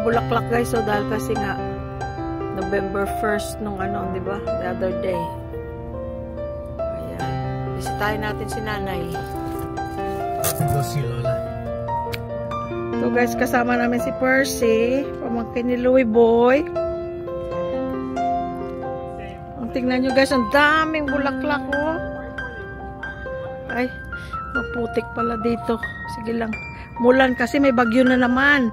bulaklak guys. So dahil kasi nga November 1st nung ano, di ba? The other day. Ayan. Bisitahin natin si nanay. Go si Lola. So guys, kasama namin si Percy. Pamangkin ni Louie Boy. Ang tingnan nyo guys, ang daming bulaklak oh. Ay, maputik pala dito. Sige lang. Mulan kasi may bagyo na naman.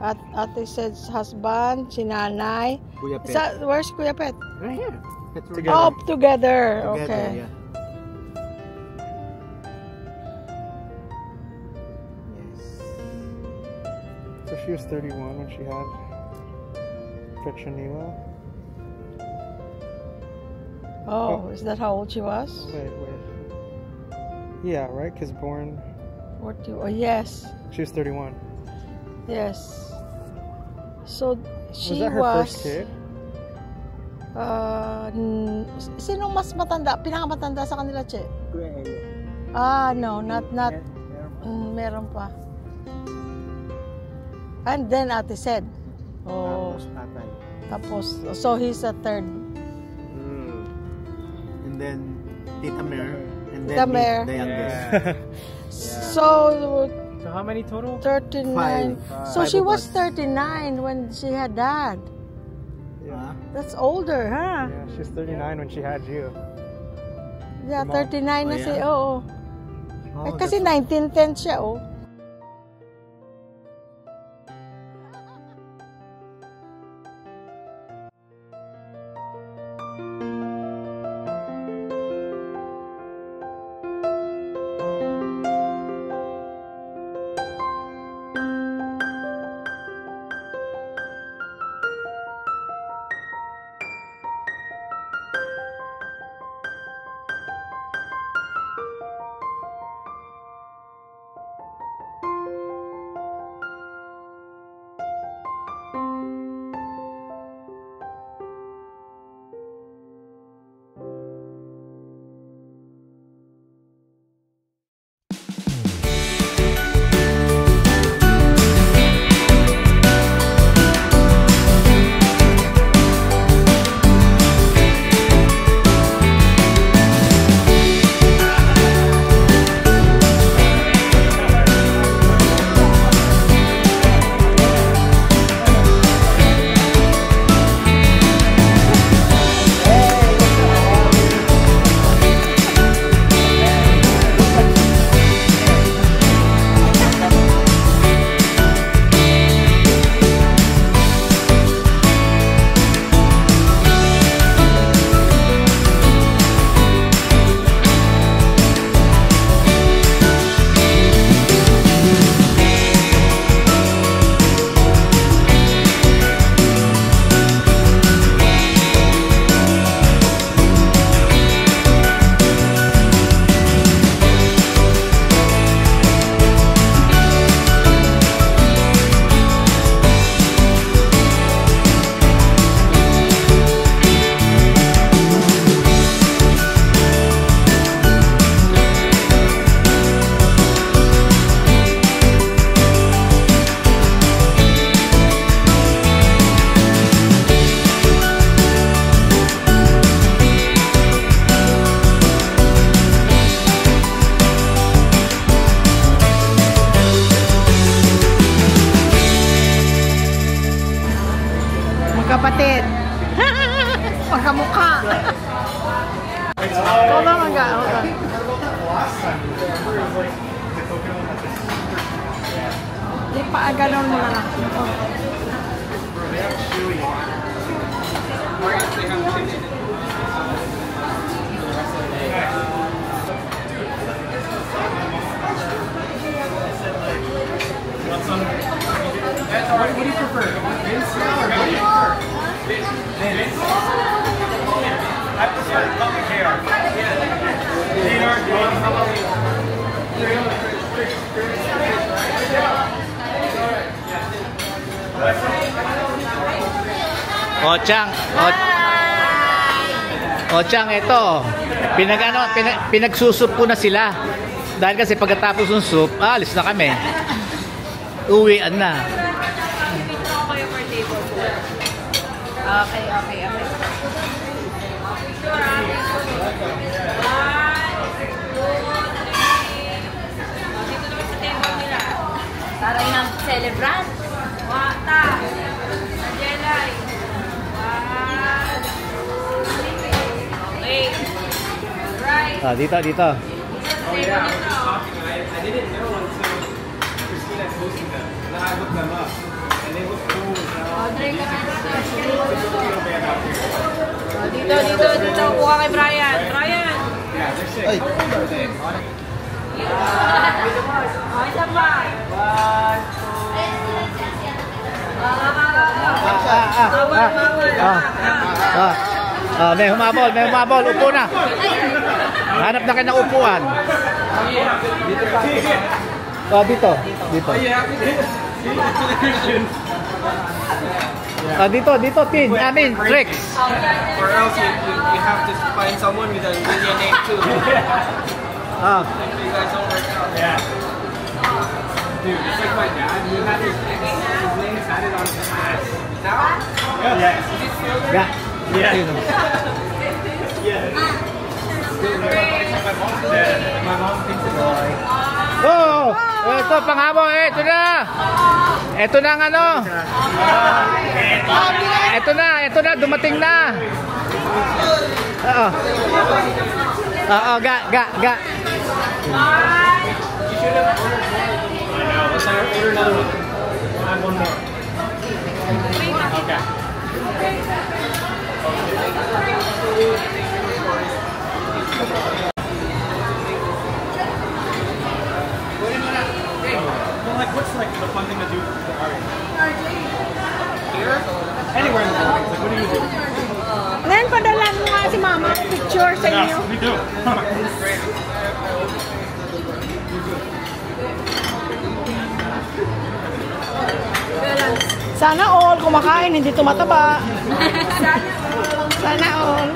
At Ate Sed's husband, si Nanay. Kuya Pet. Where's Kuya Pet? Right here. Together. Oh, together. Okay. Yeah. Yes. So she was 31 when she had Petronila. Oh, is that how old she was? Wait. Yeah, right? Because born... 40. Oh, yes. She was 31. Yes. So, she was that her first kid? Sino mas matanda? Pinakamatanda sa kanila, Che? Kuya Elio. No, not. Meron pa. And then Ate said. Oh. Tapos tatay. Tapos, so he's a third. And then Tita Mer. And then Tita Mer. the youngest. Yeah. So how many total? 39. Five. So Five she of was us. 39 when she had dad. Yeah. That's older, huh? Yeah, she was 39 when she had you. Yeah, Mom. 39 na yeah? siya. Oo. Oh, Kasi that's- 1910 siya, oh. Di pa, ganon mo na lang. What do you prefer? Vince or what do you prefer? Vince. I prefer comic hair. O Chang, Chang, ito. Pinagsusup ko na sila. Dahil kasi pagkatapos ng soup, alis na kami. Uwian na. Okay. Taray ng celebrant. Wata. Angelay. Okay. Right. Dito. I didn't know until Christina posted them. And I looked them up. And they look cool. Dito. Kuha kay Brian. Brian. Yeah, they're sick. Isa pa. May humabol. Upo na. Hanap na kayo ng upuan. Dito. Dito, Tin. Trix. Or else you have to find someone with a Indian name too. If you guys don't work out. Yeah. Dude, it's like my dad. He had his name tatted on his ass. Now? Yes. Yeah. Yeah. Yeah. My mom thinks it's like... Oh! Ito, panghabol. Ito na. Ito na ang ano. Ito na. Dumating na. Ga. Let's order another one. I have one more. Okay. Well, like, what's like the fun thing to do for art? Here? Anywhere in the world. Like, what do you do? Ngayon, padalan mo nga si Mama picture sa inyo. Yes, we do. Sana all kumakain, hindi tumataba. Sana all.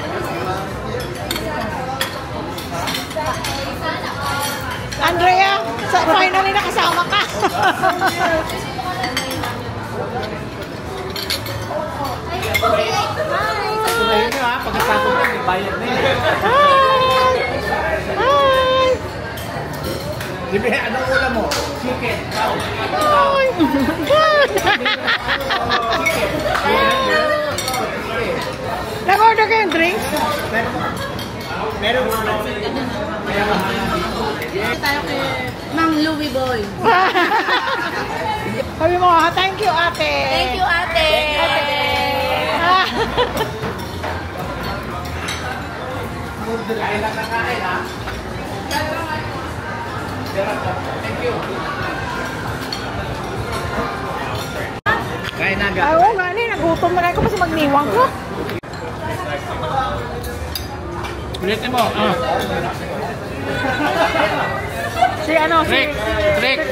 Andrea, finally nakasama ka. Ayun nyo ha, pagkatapos na, may bayad na yun. Hi! Diba, anong ulam mo? Chicken. Hi! Nag-order kayong drinks? Meron mo. Tayo kay Mang Louie Boy. Sabi mo, thank you, ate. Thank you, ate. Kain lang na kain ha. Thank you. Kain na agad. Oo nga, nagutom na rin ko kasi magniwang ko. Ulitin mo. Si ano, si... Tricks.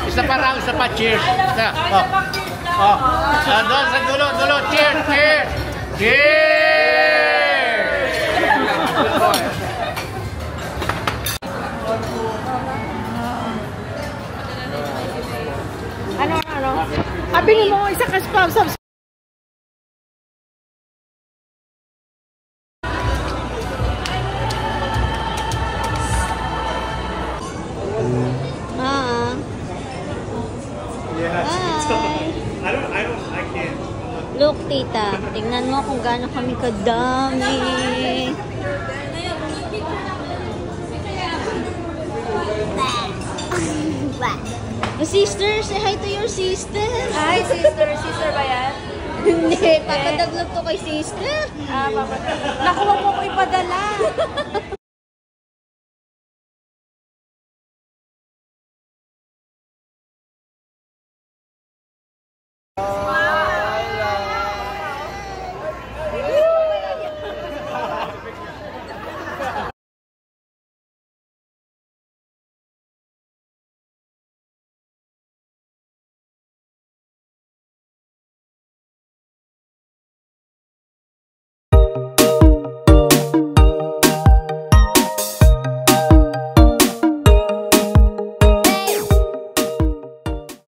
Isa pa raw, isa pa. Cheers. Doon sa dulo. Cheers. Ano? Abili mo, isa ka spam. Look, tita. Tingnan mo kung gaano kami kadami. What? Sister, say hi to your sister. Hi, sister. Sister ba yan? Hindi, papadaglog to kay sister. Nakuha mo ko ipadala.